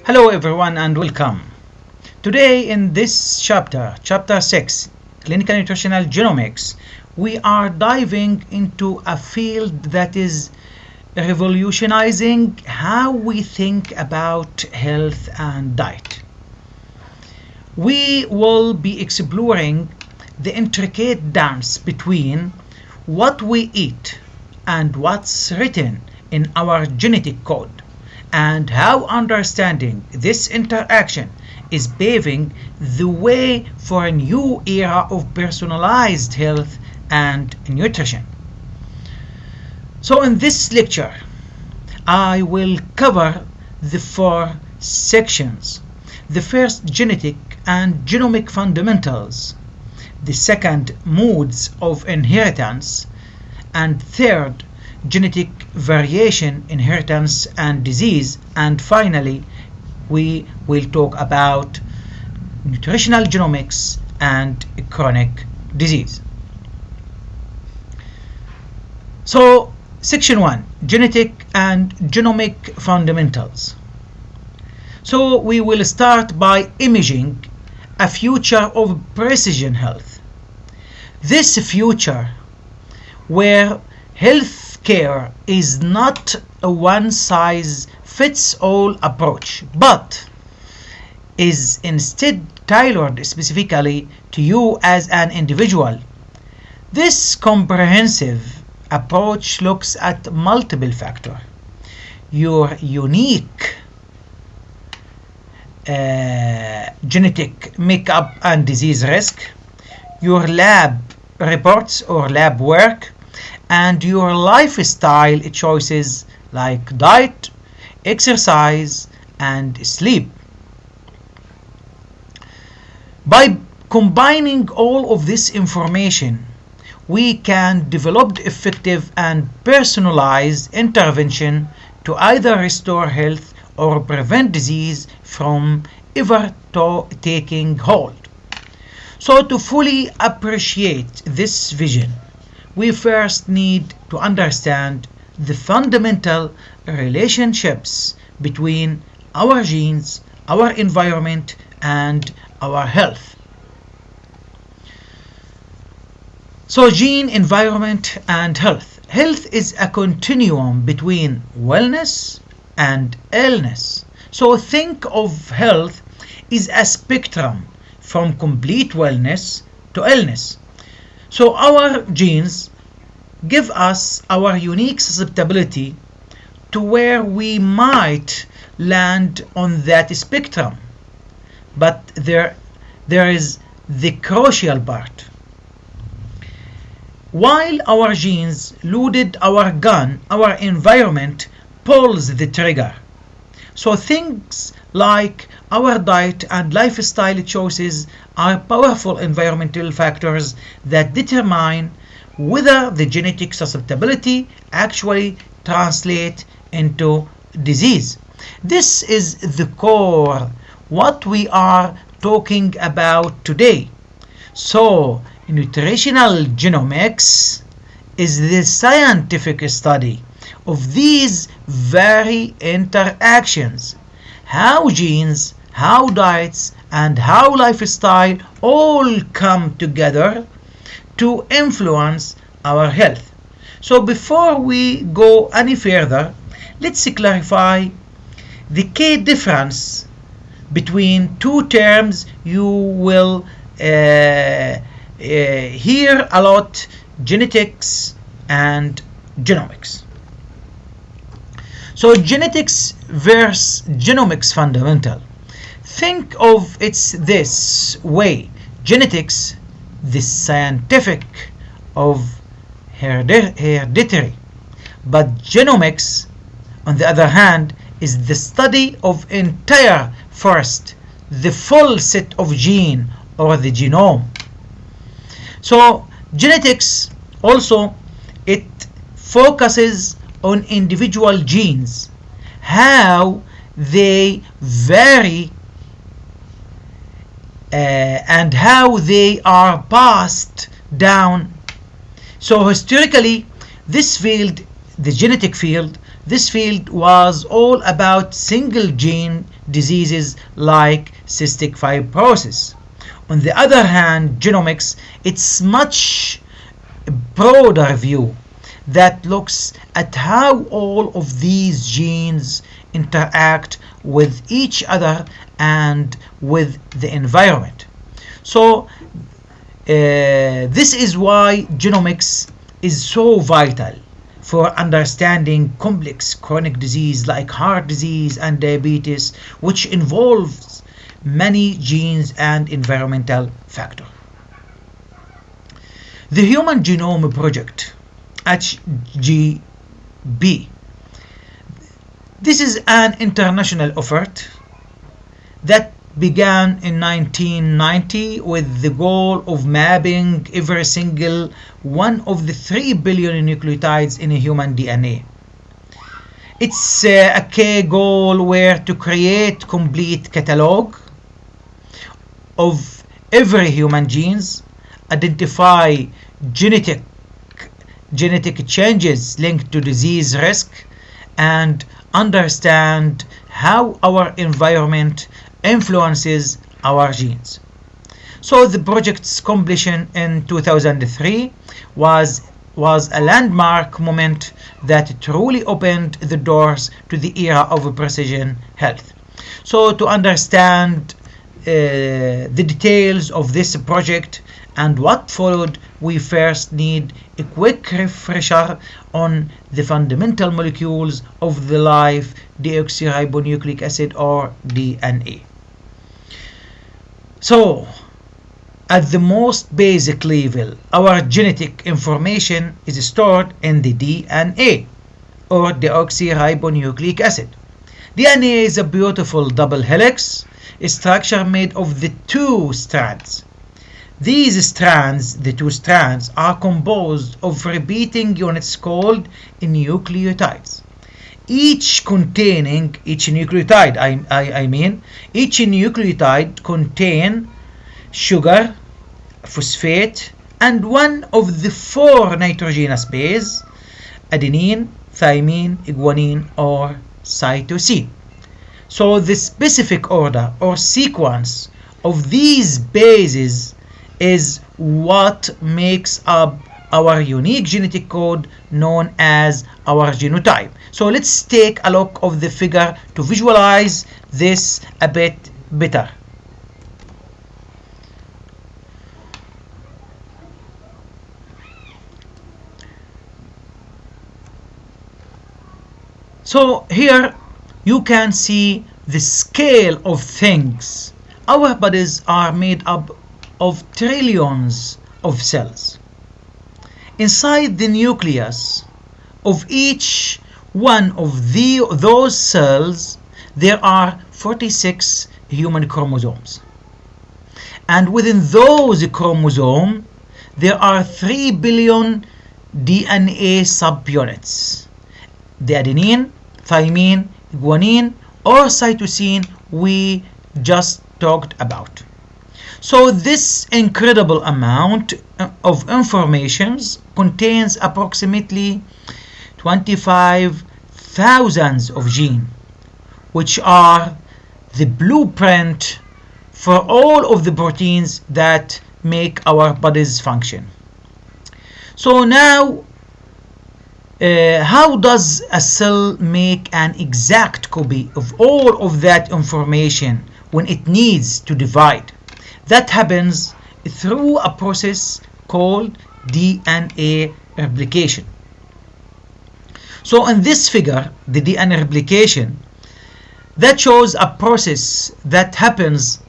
Hello everyone and welcome. Today in this chapter 6, Clinical Nutritional Genomics, we are diving into a field that is revolutionizing how we think about health and diet. We will be exploring the intricate dance between what we eat and what's written in our genetic code, and how understanding this interaction is paving the way for a new era of personalized health and nutrition. So, in this lecture, I will cover the four sections. The first, genetic and genomic fundamentals. The second, modes of inheritance. And third, genetic variation, inheritance, and disease. And finally, we will talk about nutritional genomics and chronic disease. So, section 1, genetic and genomic fundamentals. So, we will start by imaging a future of precision health. This future where health care is not a one-size-fits-all approach, but is instead tailored specifically to you as an individual. This comprehensive approach looks at multiple factors: your unique genetic makeup and disease risk, your lab reports or lab work, and your lifestyle choices like diet, exercise, and sleep. By combining all of this information, we can develop effective and personalized intervention to either restore health or prevent disease from ever taking hold. So, to fully appreciate this vision, we first need to understand the fundamental relationships between our genes, our environment, and our health. So, gene, environment, and health. Health is a continuum between wellness and illness. So, think of health as a spectrum from complete wellness to illness. So, our genes give us our unique susceptibility to where we might land on that spectrum. But there is the crucial part. While our genes loaded our gun, our environment pulls the trigger. So things like our diet and lifestyle choices are powerful environmental factors that determine whether the genetic susceptibility actually translates into disease. This is the core what we are talking about today. So, nutritional genomics is the scientific study of these very interactions, how genes, how diets, and how lifestyle all come together to influence our health. So before we go any further, let's clarify the key difference between two terms you will hear a lot: genetics and genomics. So genetics versus genomics fundamental. Think of it this way: genetics, the scientific of hereditary, but genomics, on the other hand, is the study of entire first, the full set of gene or the genome. So genetics also, it focuses on individual genes, how they vary and how they are passed down. So historically, this field, the genetic field, this field was all about single gene diseases like cystic fibrosis. On the other hand, genomics, it's much broader view that looks at how all of these genes interact with each other and with the environment. So this is why genomics is so vital for understanding complex chronic disease like heart disease and diabetes, which involves many genes and environmental factors. The Human Genome Project, HGB. This is an international effort that began in 1990 with the goal of mapping every single one of the 3 billion nucleotides in a human DNA. It's a key goal where to create complete catalog of every human genes, identify genetic changes linked to disease risk, and understand how our environment influences our genes. So the project's completion in 2003 was a landmark moment that truly opened the doors to the era of precision health. So to understand the details of this project and what followed, we first need a quick refresher on the fundamental molecules of the live deoxyribonucleic acid, or DNA. So, at the most basic level, our genetic information is stored in the DNA, or deoxyribonucleic acid. DNA is a beautiful double helix structure made of the two strands. These strands, the two strands, are composed of repeating units called nucleotides. Each nucleotide contain sugar, phosphate, and one of the four nitrogenous bases: adenine, thymine, guanine, or cytosine. So the specific order or sequence of these bases is what makes up our unique genetic code known as our genotype. So let's take a look of the figure to visualize this a bit better. So here you can see the scale of things. Our bodies are made up of trillions of cells. Inside the nucleus of each one of those cells, there are 46 human chromosomes. And within those chromosomes, there are 3 billion DNA subunits. The adenine, thymine, guanine, or cytosine we just talked about. So this incredible amount of information contains approximately 25,000 of genes, which are the blueprint for all of the proteins that make our bodies function. So now, how does a cell make an exact copy of all of that information when it needs to divide? That happens through a process called DNA replication. So in this figure, the DNA replication, that shows a process that happens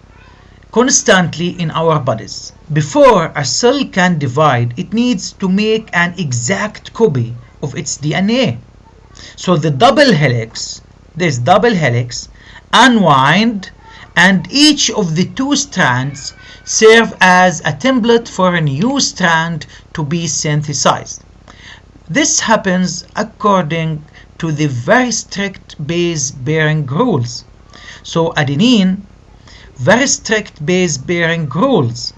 constantly in our bodies. Before a cell can divide, it needs to make an exact copy of its DNA. So this double helix unwind, and each of the two strands serve as a template for a new strand to be synthesized. This happens according to the very strict base bearing rules. So adenine, very strict base bearing rules.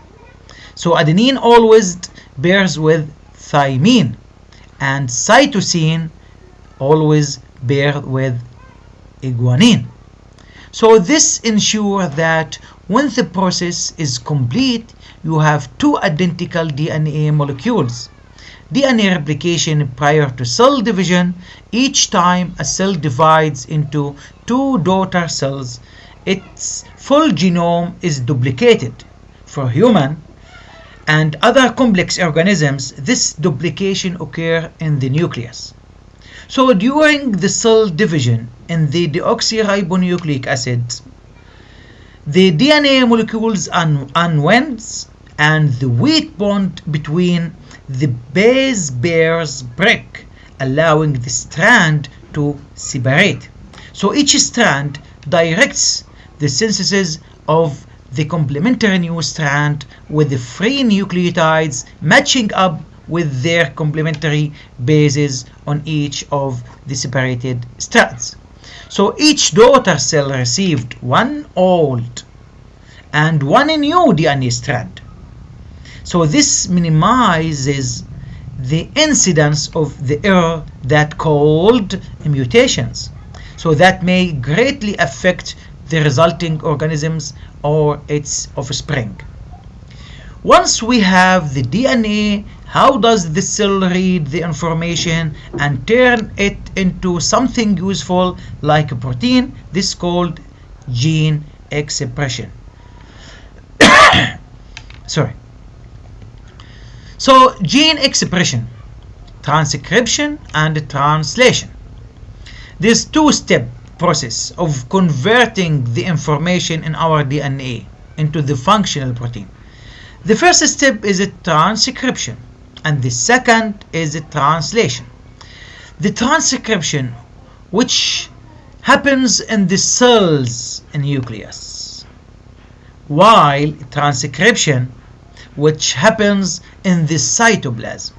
So adenine always bears with thymine, and cytosine always bear with guanine. So this ensures that when the process is complete, you have two identical DNA molecules. DNA replication prior to cell division: each time a cell divides into two daughter cells, its full genome is duplicated. For human and other complex organisms, this duplication occurs in the nucleus. So during the cell division in the deoxyribonucleic acid, the DNA molecules unwinds and the weak bond between the base pairs break, allowing the strand to separate. So each strand directs the synthesis of the complementary new strand with the free nucleotides matching up with their complementary bases on each of the separated strands. So each daughter cell received one old and one new DNA strand. So this minimizes the incidence of the error that called mutations, so that may greatly affect the resulting organisms or its offspring. Once we have the DNA, how does the cell read the information and turn it into something useful like a protein? This is called gene expression. Sorry. So gene expression, transcription and translation. This two-step process of converting the information in our DNA into the functional protein. The first step is a transcription and the second is a translation. The transcription, which happens in the cell's nucleus, while transcription, which happens in the cytoplasm.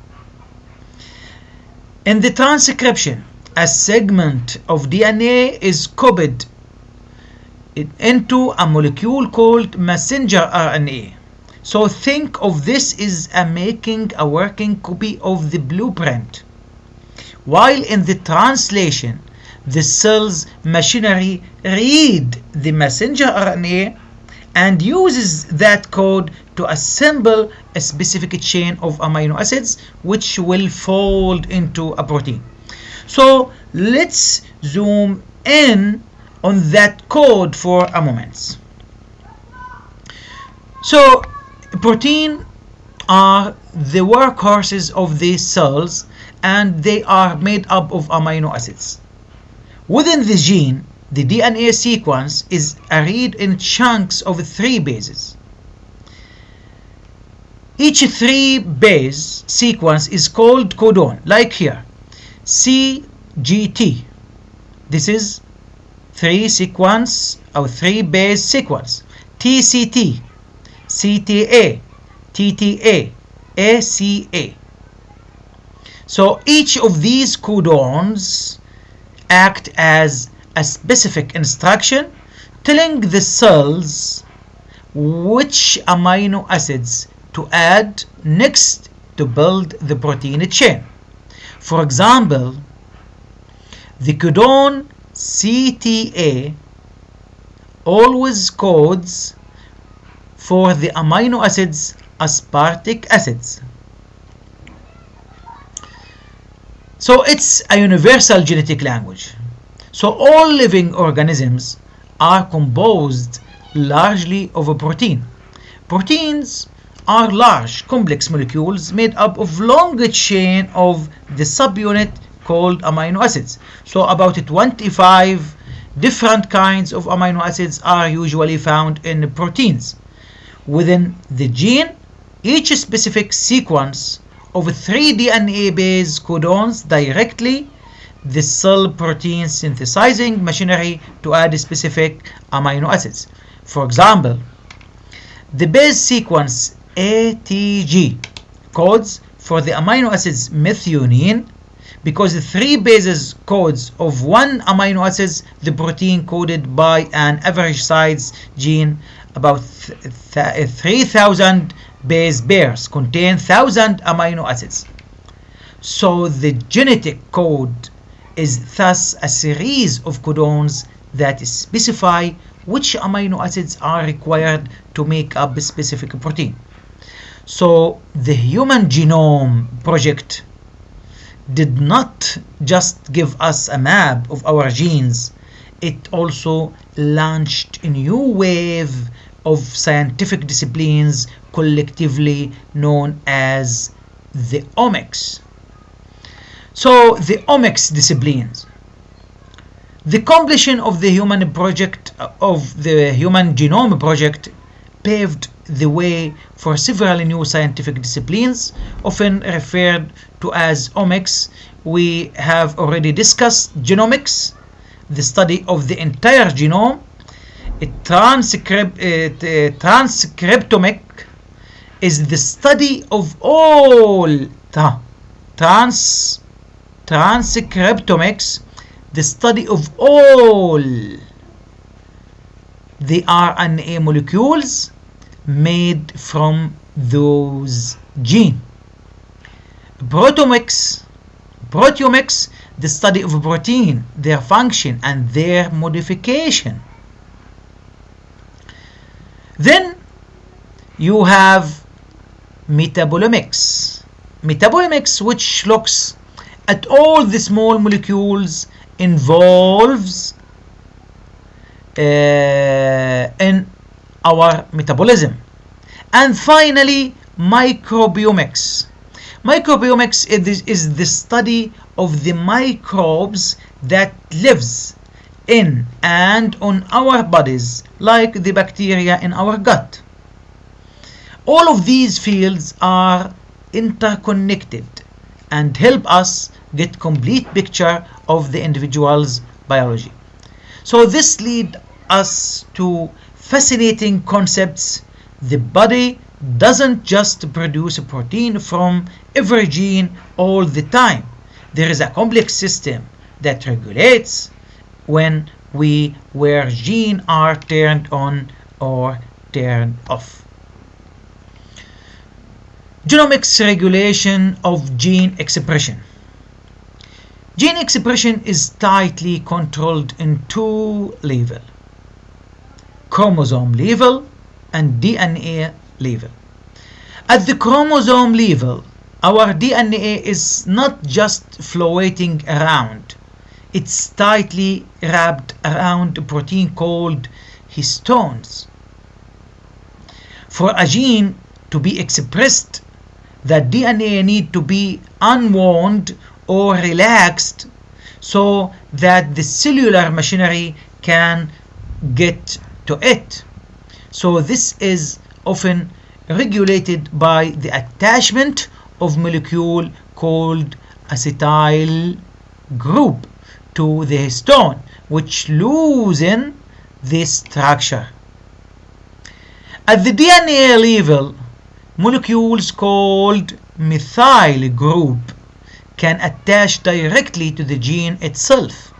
In the transcription, a segment of DNA is copied into a molecule called messenger RNA. So think of this as making a working copy of the blueprint. While in the translation, the cell's machinery read the messenger RNA and uses that code to assemble a specific chain of amino acids which will fold into a protein. So let's zoom in on that code for a moment. So protein are the workhorses of these cells and they are made up of amino acids. Within the gene, the DNA sequence is arrayed in chunks of 3 bases. Each 3 base sequence is called codon, like here, CGT. This is 3 sequence or 3 base sequence. TCT, CTA, TTA, ACA. So each of these codons act as a specific instruction telling the cells which amino acids to add next to build the protein chain. For example, the codon CTA always codes for the amino acids aspartic acids. So it's a universal genetic language. So all living organisms are composed largely of a protein. Proteins are large complex molecules made up of long chain of the subunit called amino acids. So about 25 different kinds of amino acids are usually found in proteins. Within the gene, each specific sequence of 3 DNA base codons directly the cell protein synthesizing machinery to add specific amino acids. For example, the base sequence ATG codes for the amino acids methionine. Because the 3 bases codes of 1 amino acids, the protein coded by an average size gene about 3,000 base pairs contain 1,000 amino acids. So the genetic code is thus a series of codons that specify which amino acids are required to make up a specific protein. So the Human Genome Project did not just give us a map of our genes, it also launched a new wave of scientific disciplines collectively known as the omics. So the omics disciplines. The completion of the Human Genome Project paved the way for several new scientific disciplines, often referred to as omics. We have already discussed genomics, the study of the entire genome. Transcriptomic is the study of all transcriptomics, the study of all the RNA molecules made from those genes. Proteomics, the study of protein, their function and their modification. Then you have metabolomics. Metabolomics, which looks at all the small molecules involved in our metabolism. And finally, microbiomics. Microbiomics is the study of the microbes that lives in and on our bodies, like the bacteria in our gut. All of these fields are interconnected and help us get complete picture of the individual's biology. So this leads us to fascinating concepts. The body doesn't just produce a protein from every gene all the time. There is a complex system that regulates where genes are turned on or turned off. Genomics regulation of gene expression. Gene expression is tightly controlled in two levels: chromosome level and DNA level. At the chromosome level, our DNA is not just floating around, it's tightly wrapped around a protein called histones. For a gene to be expressed, the DNA need to be unwound or relaxed so that the cellular machinery can get to it. So this is often regulated by the attachment of molecule called acetyl group to the histone, which loosen this structure. At the DNA level, molecules called methyl group can attach directly to the gene itself.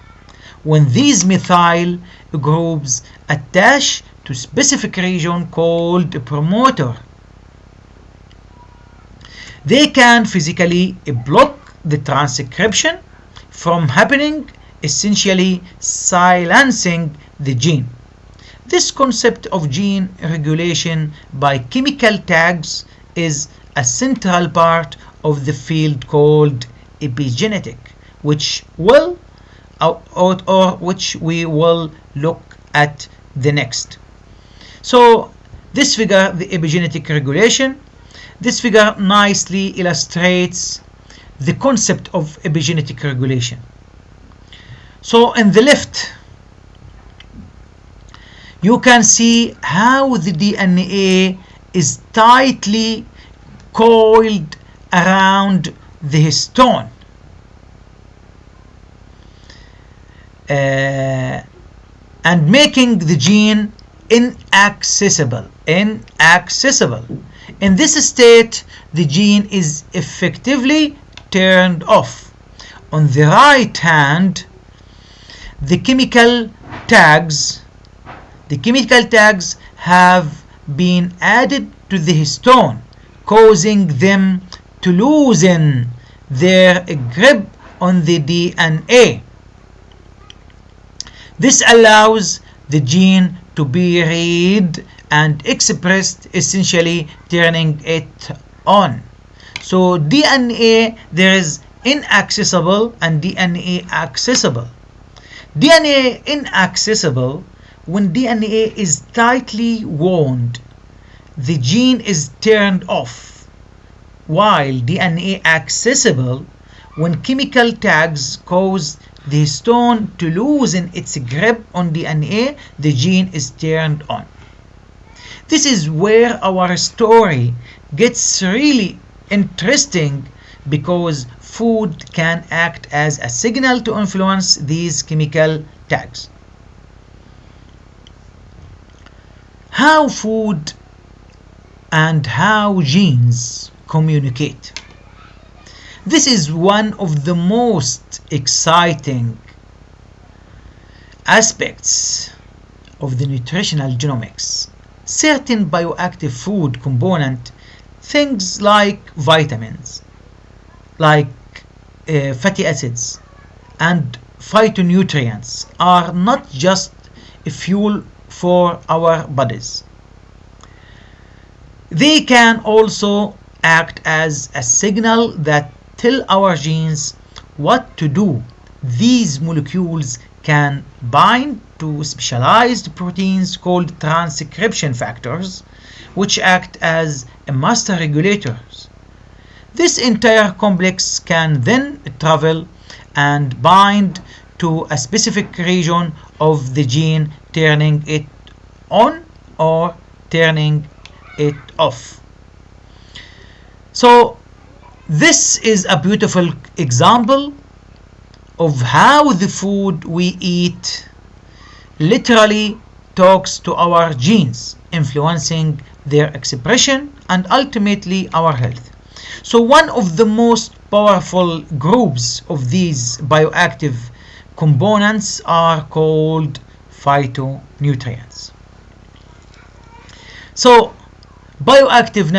When these methyl groups attach to specific region called a promoter, they can physically block the transcription from happening, essentially silencing the gene. This concept of gene regulation by chemical tags is a central part of the field called epigenetic, which we will look at the next. So this figure, the epigenetic regulation, this figure nicely illustrates the concept of epigenetic regulation. So in the left, you can see how the DNA is tightly coiled around the histone. And making the gene inaccessible. In this state, the gene is effectively turned off. On the right hand, the chemical tags have been added to the histone, causing them to loosen their grip on the DNA. This allows the gene to be read and expressed, essentially turning it on. So DNA, there is inaccessible and DNA accessible. DNA inaccessible, when DNA is tightly wound, the gene is turned off, while DNA accessible, when chemical tags cause the histone to loosen its grip on DNA, the gene is turned on. This is where our story gets really interesting, because food can act as a signal to influence these chemical tags. How food and how genes communicate. This is one of the most exciting aspects of the nutritional genomics. Certain bioactive food component, things like vitamins, like fatty acids and phytonutrients, are not just a fuel for our bodies. They can also act as a signal that tell our genes what to do. These molecules can bind to specialized proteins called transcription factors, which act as a master regulators. This entire complex can then travel and bind to a specific region of the gene, turning it on or turning it off. So this is a beautiful example of how the food we eat literally talks to our genes, influencing their expression and ultimately our health. So one of the most powerful groups of these bioactive components are called phytonutrients. So bioactive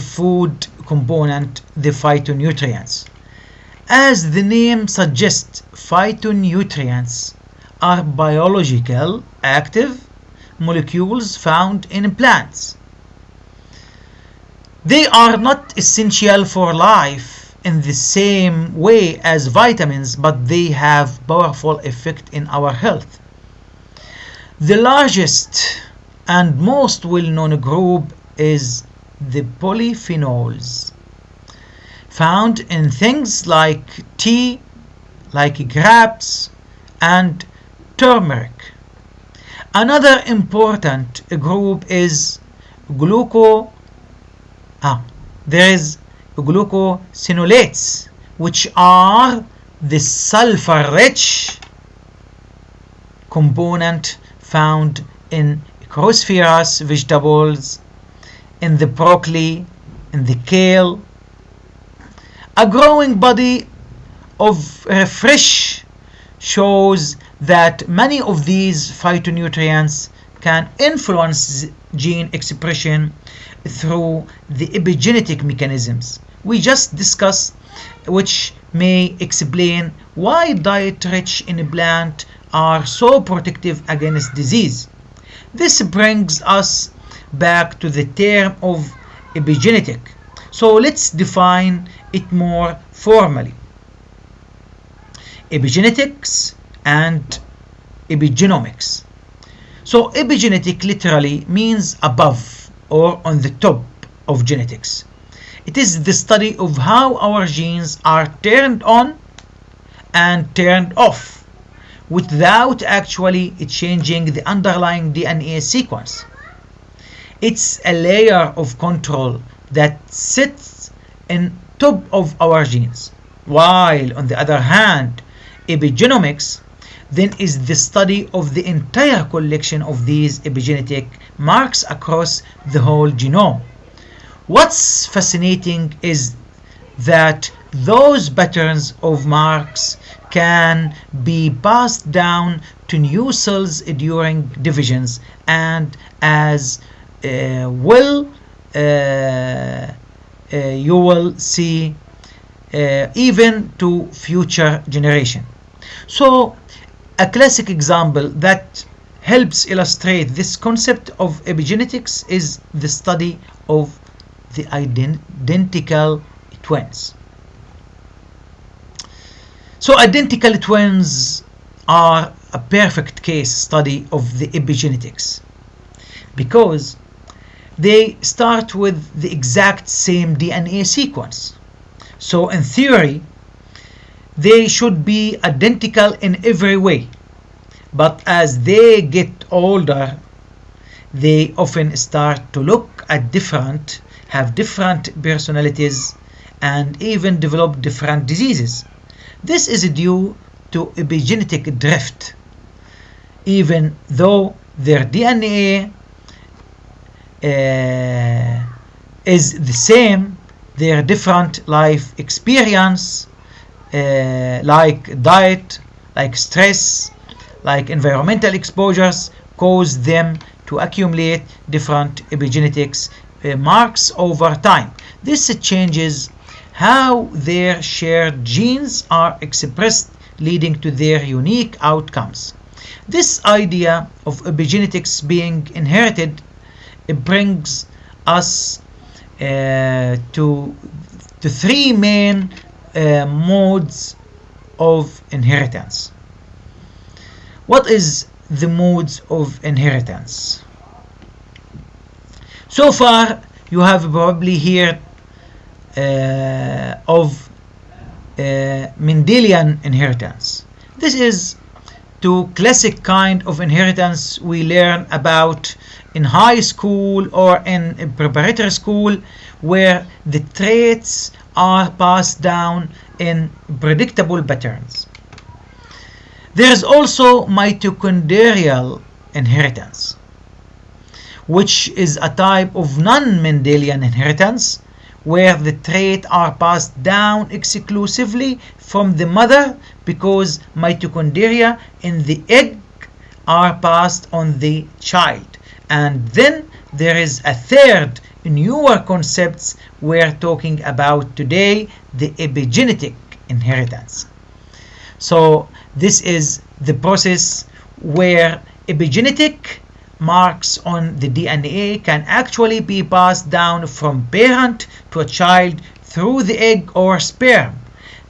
food component, the phytonutrients. As the name suggests, phytonutrients are biological active molecules found in plants. They are not essential for life in the same way as vitamins, but they have powerful effect in our health. The largest and most well-known group is the polyphenols, found in things like tea, like grapes and turmeric. Another important group is glucosinolates, which are the sulfur-rich component found in cruciferous vegetables, in the broccoli, in the kale. A growing body of research shows that many of these phytonutrients can influence gene expression through the epigenetic mechanisms we just discussed, which may explain why diet rich in plant are so protective against disease. This brings us back to the term of epigenetic. So let's define it more formally. Epigenetics and epigenomics. So epigenetic literally means above or on the top of genetics. It is the study of how our genes are turned on and turned off without actually changing the underlying DNA sequence. It's a layer of control that sits on top of our genes. While on the other hand, epigenomics then is the study of the entire collection of these epigenetic marks across the whole genome. What's fascinating is that those patterns of marks can be passed down to new cells during divisions, and as you will see even to future generation. So A classic example that helps illustrate this concept of epigenetics is the study of the identical twins. So identical twins are a perfect case study of the epigenetics because they start with the exact same DNA sequence. So in theory, they should be identical in every way. But as they get older, they often start to look at different, have different personalities, and even develop different diseases. This is due to epigenetic drift. Even though their DNA is the same, their different life experience, like diet, like stress, like environmental exposures, cause them to accumulate different epigenetics marks over time. This changes how their shared genes are expressed, leading to their unique outcomes. This idea of epigenetics being inherited brings us to three main modes of inheritance. What is the modes of inheritance? So far, you have probably heard of Mendelian inheritance. This is the classic kind of inheritance we learn about in high school or in preparatory school, where the traits are passed down in predictable patterns. There is also mitochondrial inheritance, which is a type of non-Mendelian inheritance where the traits are passed down exclusively from the mother because mitochondria in the egg are passed on the child. And then there is a third newer concepts we're talking about today, the epigenetic inheritance. So this is the process where epigenetic marks on the DNA can actually be passed down from parent to a child through the egg or sperm.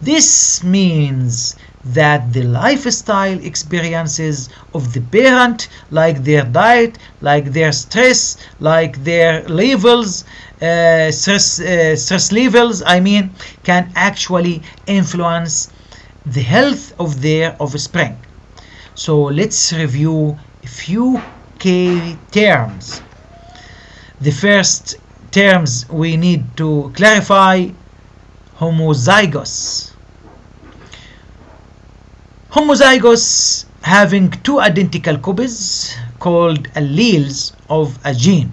This means that the lifestyle experiences of the parent, like their diet, like their stress, like their levels, stress levels, can actually influence the health of their offspring. So let's review a few key terms. The first terms we need to clarify: homozygous. Homozygous having two identical copies called alleles of a gene,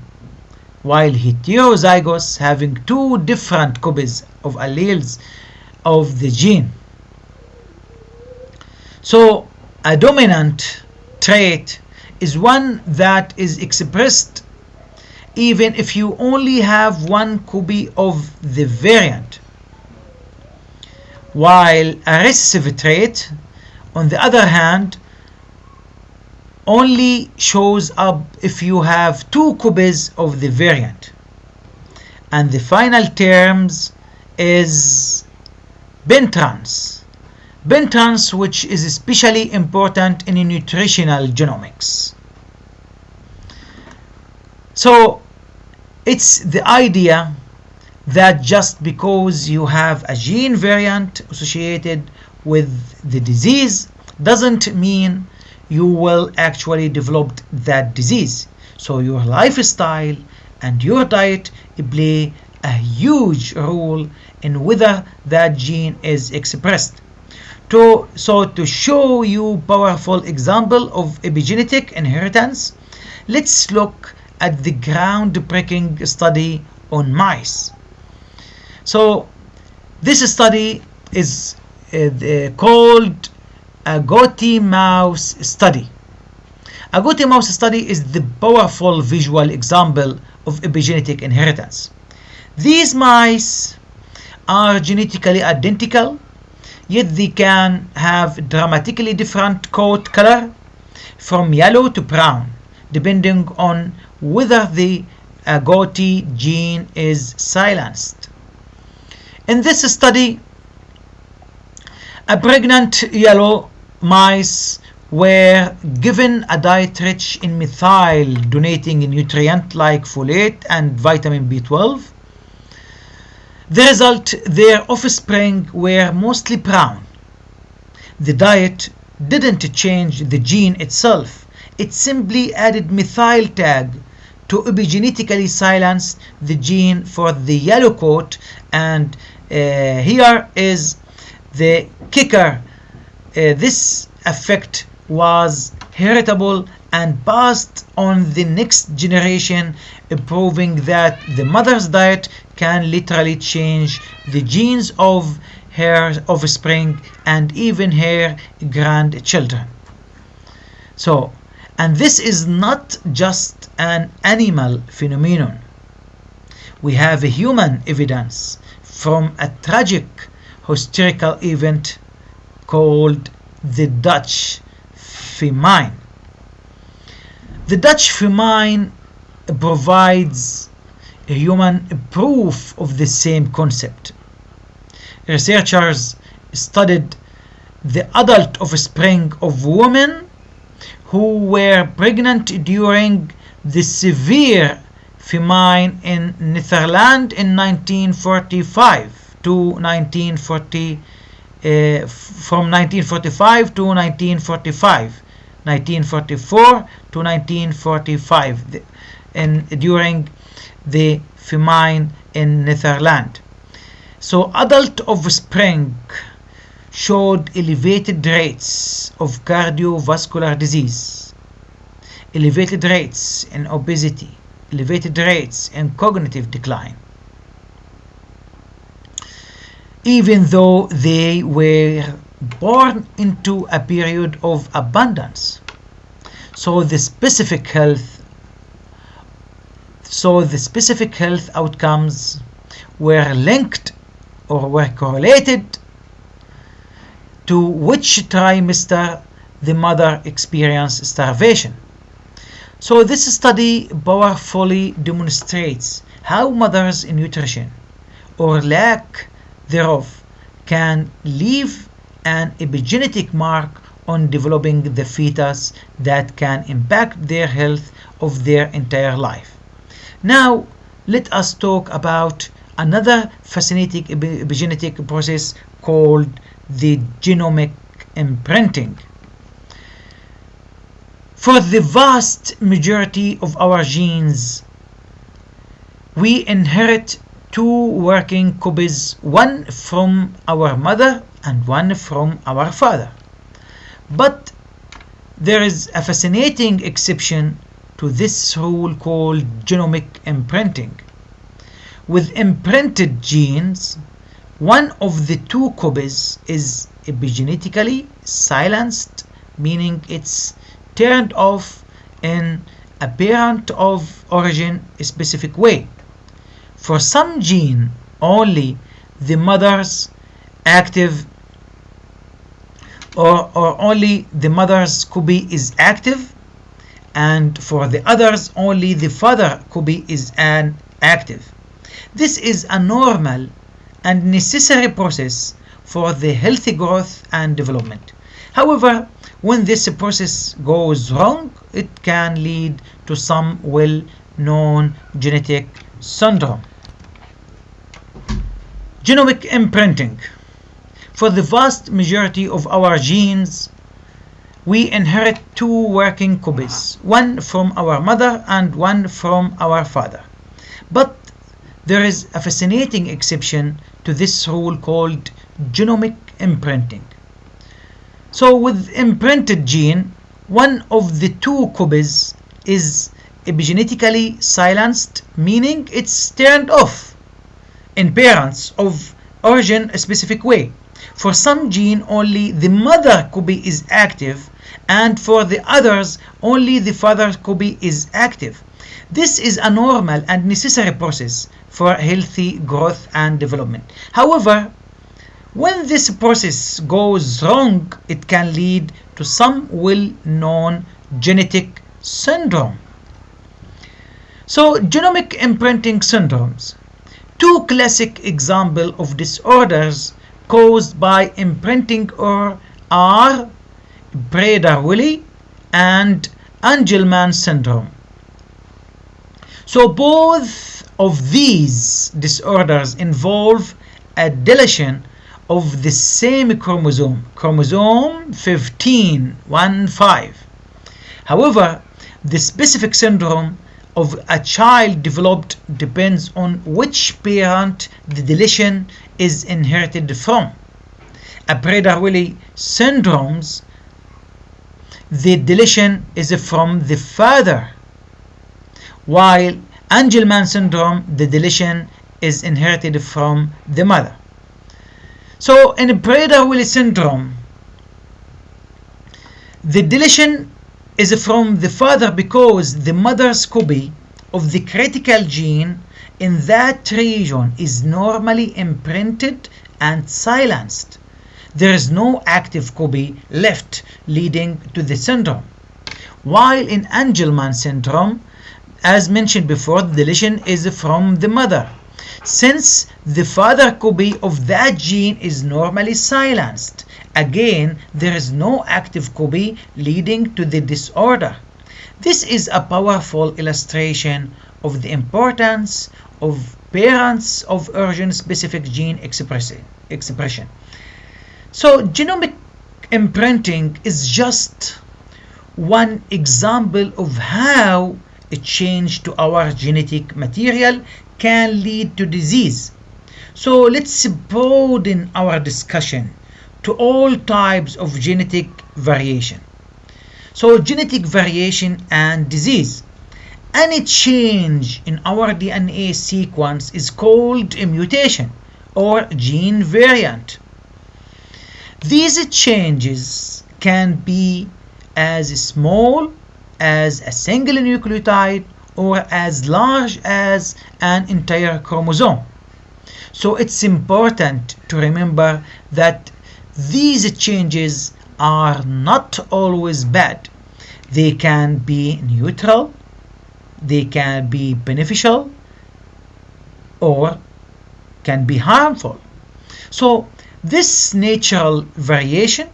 while heterozygous having two different copies of alleles of the gene. So a dominant trait is one that is expressed even if you only have one copy of the variant, while a recessive trait, on the other hand, only shows up if you have two copies of the variant. And the final terms is bintrans. Bintrans, which is especially important in nutritional genomics. So it's the idea that just because you have a gene variant associated with the disease doesn't mean you will actually develop that disease. So your lifestyle and your diet play a huge role in whether that gene is expressed. To show you powerful example of epigenetic inheritance, let's look at the groundbreaking study on mice. So this study is called Agouti mouse study. Agouti mouse study is the powerful visual example of epigenetic inheritance. These mice are genetically identical yet they can have dramatically different coat color from yellow to brown depending on whether the agouti gene is silenced. In this study, a pregnant yellow mice were given a diet rich in methyl donating nutrient like folate and vitamin B12. The result, their offspring were mostly brown. The diet didn't change the gene itself, it simply added methyl tag to epigenetically silence the gene for the yellow coat, and here is the kicker. This effect was heritable and passed on the next generation, proving that the mother's diet can literally change the genes of her offspring and even her grandchildren. So, and this is not just an animal phenomenon. We have human evidence from a tragic historical event called the Dutch famine. The Dutch famine provides a human proof of the same concept. Researchers studied the adult offspring of women who were pregnant during the severe famine in Netherlands in 1945 to 1940, from 1945 to 1945, 1944 to 1945, during the famine in Netherlands. So adult offspring showed elevated rates of cardiovascular disease, elevated rates in obesity, elevated rates in cognitive decline, even though they were born into a period of abundance. So the specific health outcomes were linked or were correlated to which trimester the mother experienced starvation. So this study powerfully demonstrates how mothers' nutrition or lack thereof can leave an epigenetic mark on developing the fetus that can impact their health of their entire life. Now let us talk about another fascinating epigenetic process called the genomic imprinting. For the vast majority of our genes, we inherit two working copies, one from our mother and one from our father. But there is a fascinating exception to this rule called genomic imprinting. With imprinted genes, one of the two copies is epigenetically silenced, meaning it's turned off in a parent of origin specific way. For some gene, only the mother's active or only the mother's copy is active, and for the others only the father copy is active. This is a normal and necessary process for the healthy growth and development. However, when this process goes wrong, it can lead to some well-known genetic syndrome. Genomic imprinting. For the vast majority of our genes, we inherit two working copies, one from our mother and one from our father. But there is a fascinating exception to this rule called genomic imprinting. So with imprinted gene, one of the two copies is epigenetically silenced, meaning it's turned off in parents of origin a specific way. For some gene, only the mother copy is active, and for the others, only the father copy is active. This is a normal and necessary process for healthy growth and development. However, When this process goes wrong, it can lead to some well-known genetic syndrome. So, genomic imprinting syndromes. Two classic examples of disorders caused by imprinting are Prader-Willi and Angelman syndrome. So both of these disorders involve a deletion of the same chromosome, chromosome 15. However, the specific syndrome of a child developed depends on which parent the deletion is inherited from. A Prader-Willi syndromes, the deletion is from the father, while Angelman syndrome, the deletion is inherited from the mother. So in Prader-Willi syndrome, the deletion is from the father because the mother's copy of the critical gene in that region is normally imprinted and silenced. There is no active copy left, leading to the syndrome. While in Angelman syndrome, as mentioned before, the deletion is from the mother. Since the father copy of that gene is normally silenced, again there is no active copy, leading to the disorder. This is a powerful illustration of the importance of parents of origin-specific gene expression. So genomic imprinting is just one example of how a change to our genetic material can lead to disease. So let's broaden our discussion to all types of genetic variation. So genetic variation and disease. Any change in our DNA sequence is called a mutation or gene variant. These changes can be as small as a single nucleotide or as large as an entire chromosome. So it's important to remember that these changes are not always bad. They can be neutral, they can be beneficial, or can be harmful. So this natural variation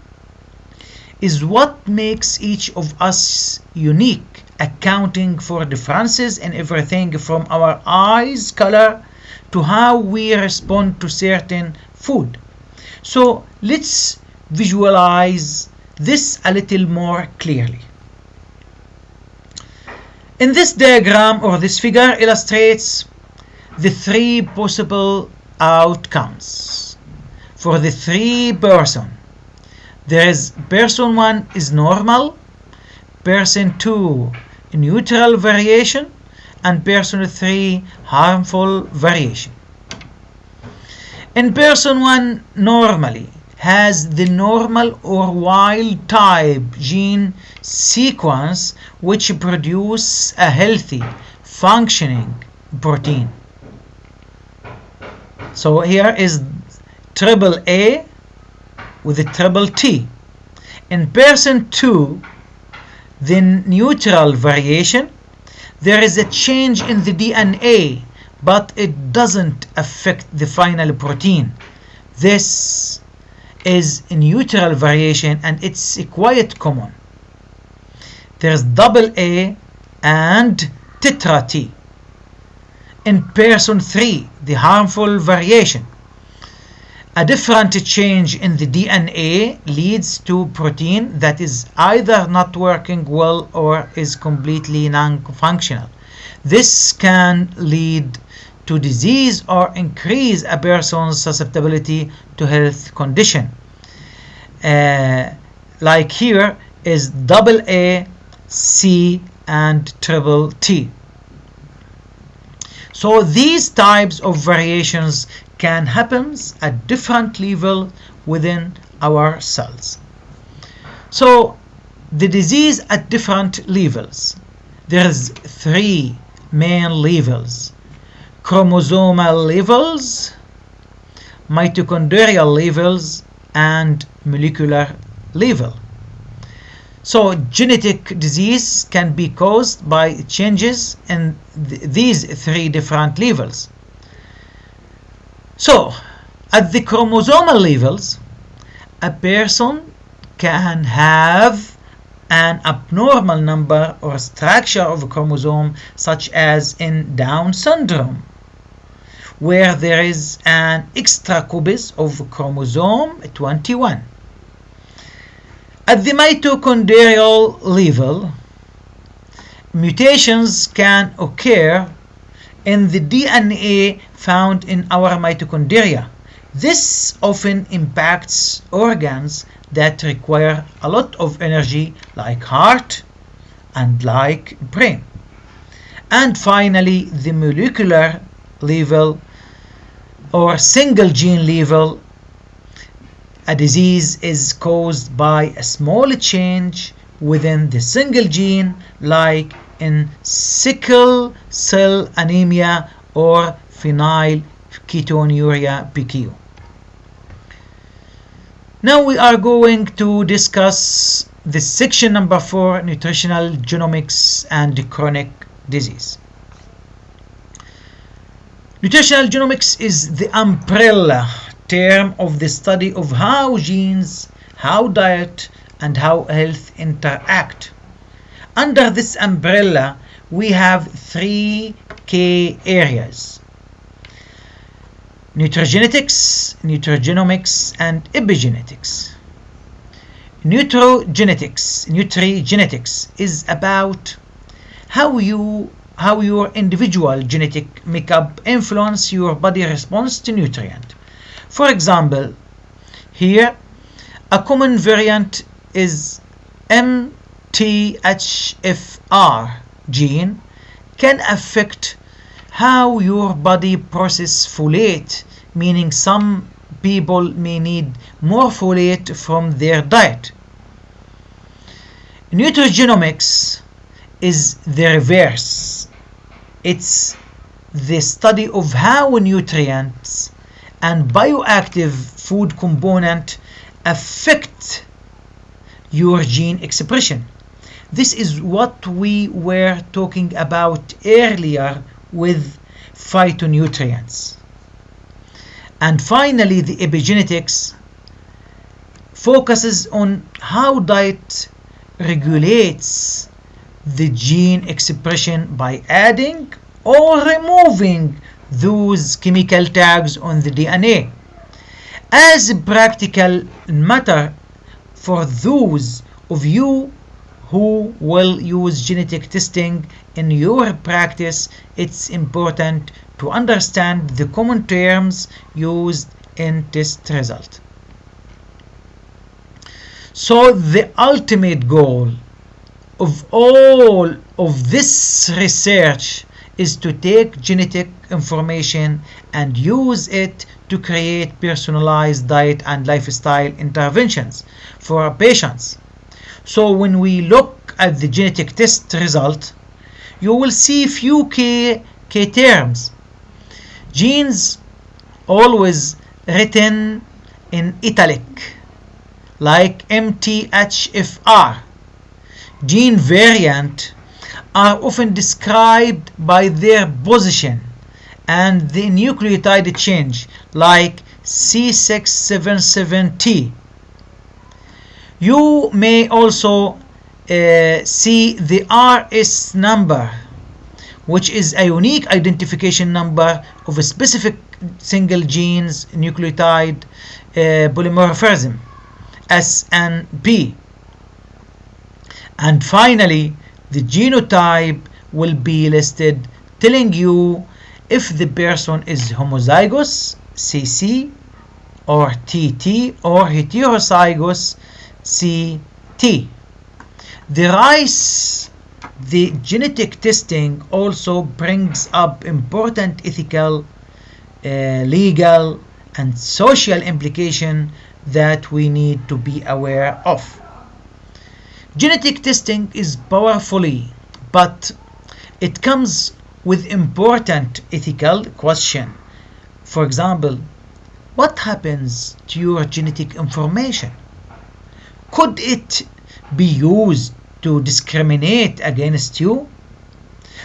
is what makes each of us unique, accounting for differences in everything from our eyes color to how we respond to certain food. So let's visualize this a little more clearly. In this diagram, or this figure, illustrates the three possible outcomes for the three persons. There is person 1 is normal, person 2 neutral variation, and person 3 harmful variation. In person 1 normally has the normal or wild type gene sequence which produce a healthy functioning protein. So here is triple A with a triple T. In person 2, the neutral variation, there is a change in the DNA, but it doesn't affect the final protein. This is a neutral variation and it's quite common. There's double A and tetra T. In person 3, the harmful variation, a different change in the DNA leads to protein that is either not working well or is completely non-functional. This can lead to disease or increase a person's susceptibility to health condition. Like here is double A, C, and triple T. So these types of variations can happen at different levels within our cells. So the disease at different levels. There's three main levels: chromosomal levels, mitochondrial levels, and molecular level. So genetic disease can be caused by changes in these three different levels. So at the chromosomal levels, a person can have an abnormal number or structure of a chromosome, such as in Down syndrome, where there is an extra copies of chromosome 21. At the mitochondrial level, mutations can occur in the DNA found in our mitochondria. This often impacts organs that require a lot of energy, like heart and like brain. And finally, the molecular level or single gene level, a disease is caused by a small change within the single gene, like in sickle cell anemia or phenylketonuria PQ. Now we are going to discuss the section number 4, nutritional genomics and chronic disease. Nutritional genomics is the umbrella term of the study of how genes, how diet, and how health interact. Under this umbrella, we have three key areas: nutrigenetics, nutrigenomics, and epigenetics. Nutrigenetics is about how your individual genetic makeup influence your body response to nutrient. For example, here a common variant is MTHFR gene can affect how your body processes folate, meaning some people may need more folate from their diet. Nutrigenomics is the reverse. It's the study of how nutrients and bioactive food component affect your gene expression. This is what we were talking about earlier with phytonutrients. And finally, the epigenetics focuses on how diet regulates the gene expression by adding or removing those chemical tags on the DNA. As a practical matter, for those of you who will use genetic testing in your practice, it's important to understand the common terms used in test result. So the ultimate goal of all of this research is to take genetic information and use it to create personalized diet and lifestyle interventions for our patients. So when we look at the genetic test result, you will see few key terms. Genes always written in italic, like MTHFR. Gene variant are often described by their position and the nucleotide change, like C677T. You may also see the RS number, which is a unique identification number of a specific single gene's nucleotide polymorphism, SNP. And finally, the genotype will be listed, telling you if the person is homozygous, CC, or TT, or heterozygous, CT. The genetic testing also brings up important ethical, legal, and social implications that we need to be aware of. Genetic testing is powerfully, but it comes with important ethical question. For example, What happens to your genetic information? Could it be used to discriminate against you?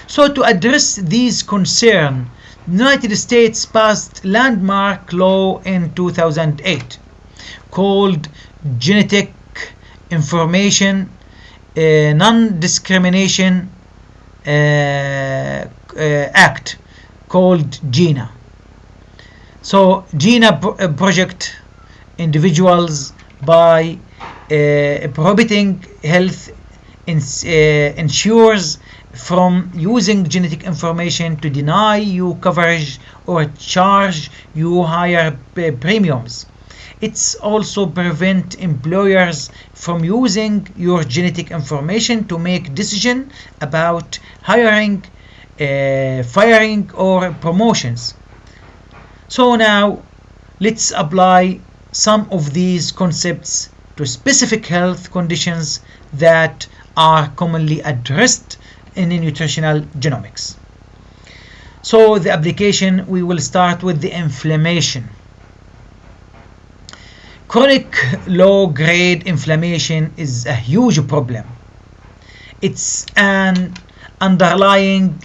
So to address these concerns, the United States passed landmark law in 2008 called Genetic Information Non-Discrimination Act, called GINA. So GINA project individuals by prohibiting health ensures from using genetic information to deny you coverage or charge you higher premiums. It's also prevent employers from using your genetic information to make decisions about hiring, firing, or promotions. So now let's apply some of these concepts to specific health conditions that are commonly addressed in nutritional genomics. So the application, we will start with the inflammation. Chronic low-grade inflammation is a huge problem. It's an underlying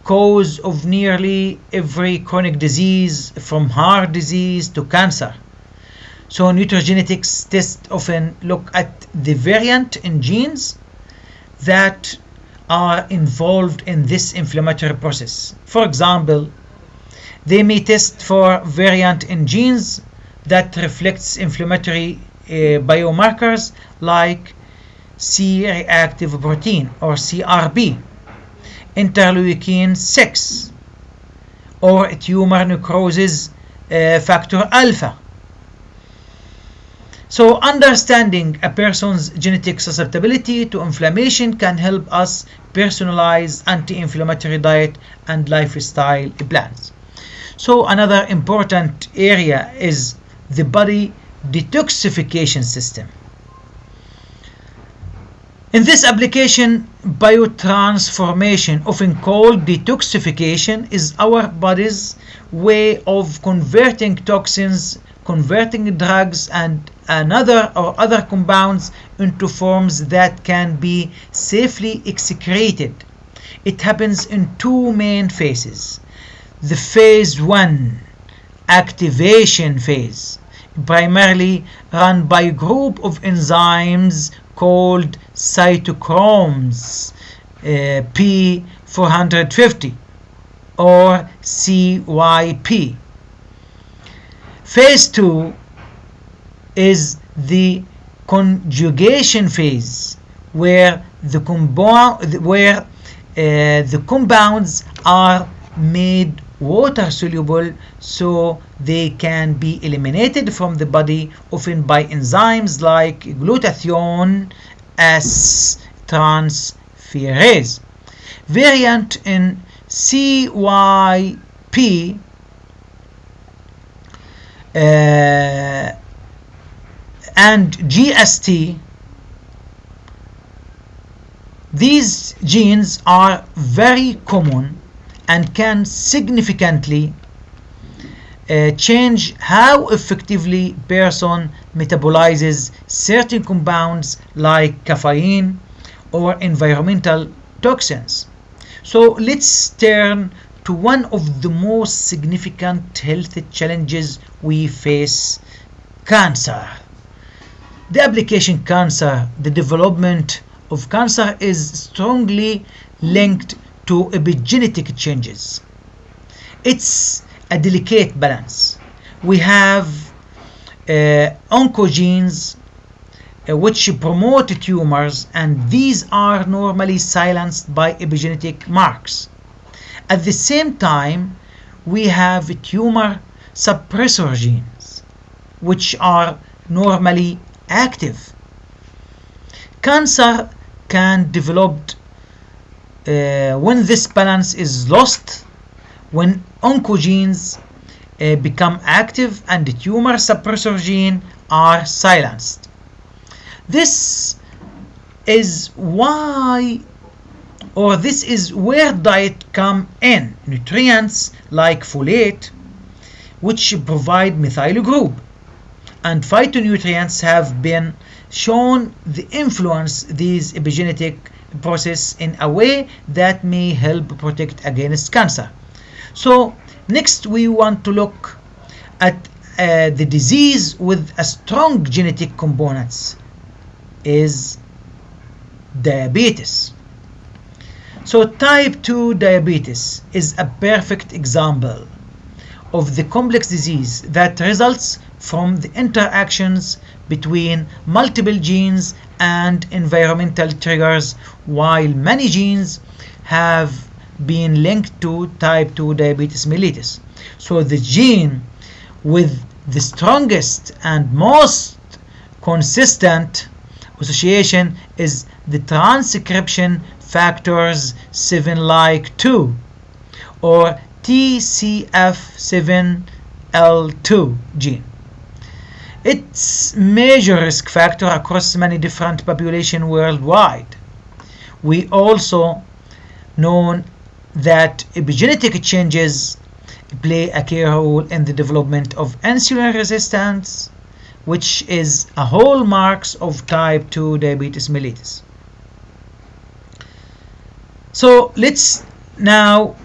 cause of nearly every chronic disease, from heart disease to cancer. So nutrigenetics tests often look at the variant in genes that are involved in this inflammatory process. For example, they may test for variant in genes that reflects inflammatory biomarkers like C-reactive protein or CRP, interleukin 6, or tumor necrosis factor alpha. So understanding a person's genetic susceptibility to inflammation can help us personalize anti-inflammatory diet and lifestyle plans. So another important area is the body detoxification system. In this application, biotransformation, often called detoxification, is our body's way of converting toxins, converting drugs and other compounds into forms that can be safely excreted. It happens in two main phases. The phase 1, activation phase, primarily run by a group of enzymes called cytochromes P450 or CYP. Phase 2 is the conjugation phase, where the compounds are made water soluble so they can be eliminated from the body, often by enzymes like glutathione S transferase. Variant in CYP and GST, these genes are very common and can significantly change how effectively person metabolizes certain compounds like caffeine or environmental toxins. So let's turn to one of the most significant health challenges we face: cancer. The application cancer, the development of cancer is strongly linked to epigenetic changes. It's a delicate balance. We have oncogenes which promote tumors, and these are normally silenced by epigenetic marks. At the same time, we have tumor suppressor genes which are normally active. Cancer can develop when this balance is lost, when oncogenes become active and the tumor suppressor gene are silenced. This is where diet come in. Nutrients like folate, which provide methyl group. And phytonutrients have been shown to influence these epigenetic process in a way that may help protect against cancer. So next we want to look at the disease with a strong genetic components is diabetes. So type 2 diabetes is a perfect example of the complex disease that results from the interactions between multiple genes and environmental triggers, while many genes have been linked to type 2 diabetes mellitus. So the gene with the strongest and most consistent association is the transcription factors 7 like 2 or TCF7L2 gene. It's major risk factor across many different populations worldwide. We also know that epigenetic changes play a key role in the development of insulin resistance, which is a hallmark of type 2 diabetes mellitus. So let's now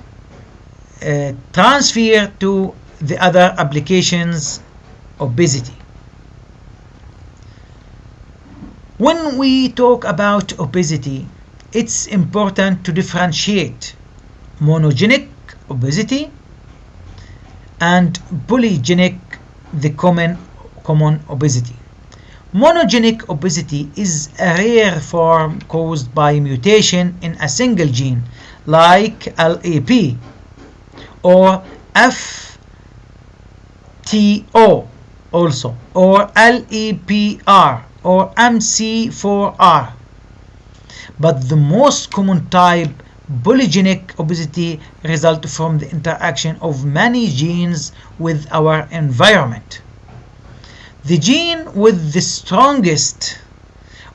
transfer to the other applications, obesity. When we talk about obesity, it's important to differentiate monogenic obesity and polygenic, the common obesity. Monogenic obesity is a rare form caused by mutation in a single gene like LAP or FTO also, or LEPR or MC4R. But the most common type, polygenic obesity, results from the interaction of many genes with our environment. The gene with the strongest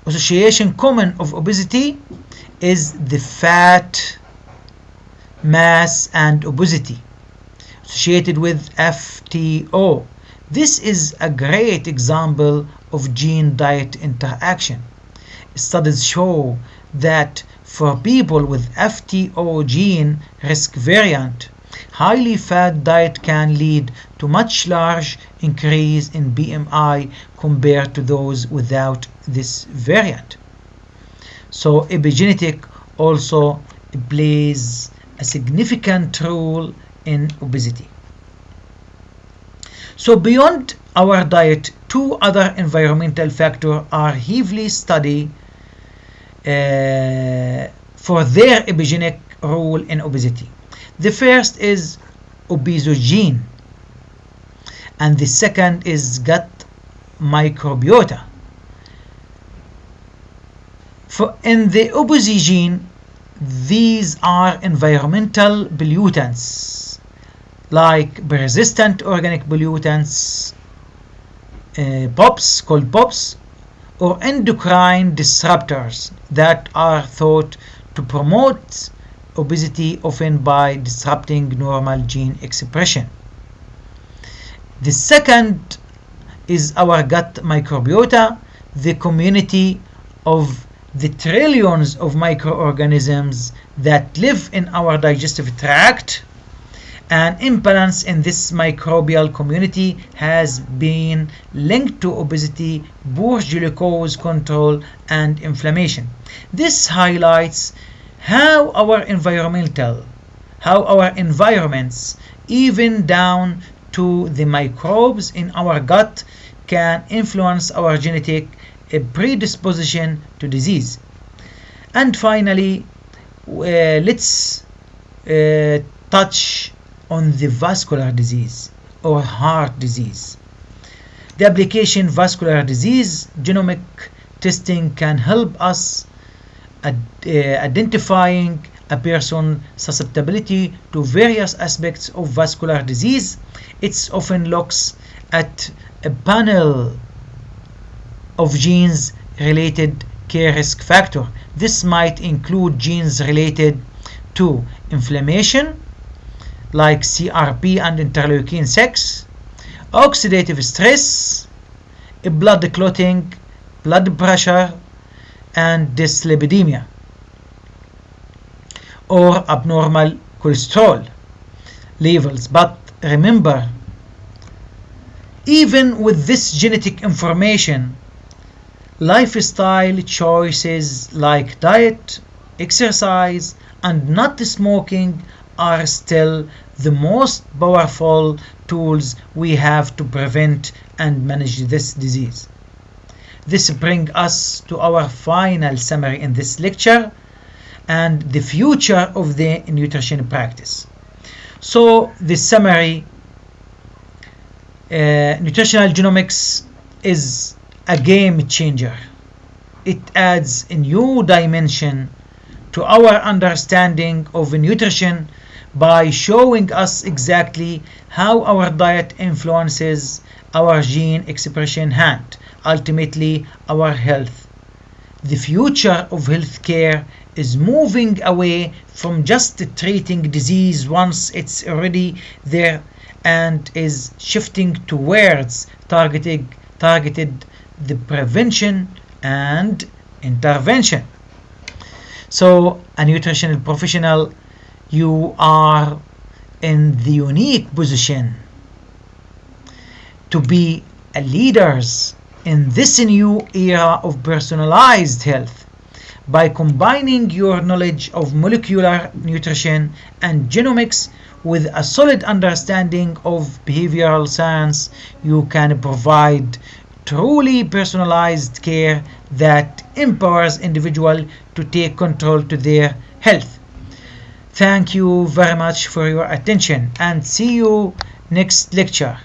association common of obesity is the fat mass and obesity associated with FTO. This is a great example of gene-diet interaction. Studies show that for people with FTO gene risk variant, highly fat diet can lead to much large increase in BMI compared to those without this variant. So epigenetic also plays a significant role in obesity. So beyond our diet, two other environmental factors are heavily studied for their epigenetic role in obesity. The first is obesogene, and the second is gut microbiota. In the obesogene, these are environmental pollutants like persistent organic pollutants, POPs, called POPs, or endocrine disruptors that are thought to promote obesity, often by disrupting normal gene expression. The second is our gut microbiota, the community of the trillions of microorganisms that live in our digestive tract. An imbalance in this microbial community has been linked to obesity, poor glucose control, and inflammation. This highlights how our environments, even down to the microbes in our gut, can influence our genetic predisposition to disease. And finally, let's touch on the vascular disease or heart disease. The application vascular disease genomic testing can help us identifying a person's susceptibility to various aspects of vascular disease. It often looks at a panel of genes related key risk factor. This might include genes related to inflammation like CRP and interleukin 6, oxidative stress, blood clotting, blood pressure, and dyslipidemia, or abnormal cholesterol levels. But remember, even with this genetic information, lifestyle choices like diet, exercise, and not smoking are still the most powerful tools we have to prevent and manage this disease. This brings us to our final summary in this lecture and the future of the nutrition practice. So the summary, nutritional genomics is a game changer. It adds a new dimension to our understanding of nutrition by showing us exactly how our diet influences our gene expression and ultimately our health. The future of healthcare is moving away from just treating disease once it's already there and is shifting towards targeted the prevention and intervention. So, a nutritional professional, you are in the unique position to be a leaders in this new era of personalized health. By combining your knowledge of molecular nutrition and genomics with a solid understanding of behavioral science, you can provide truly personalized care that empowers individuals to take control to their health. Thank you very much for your attention and see you next lecture.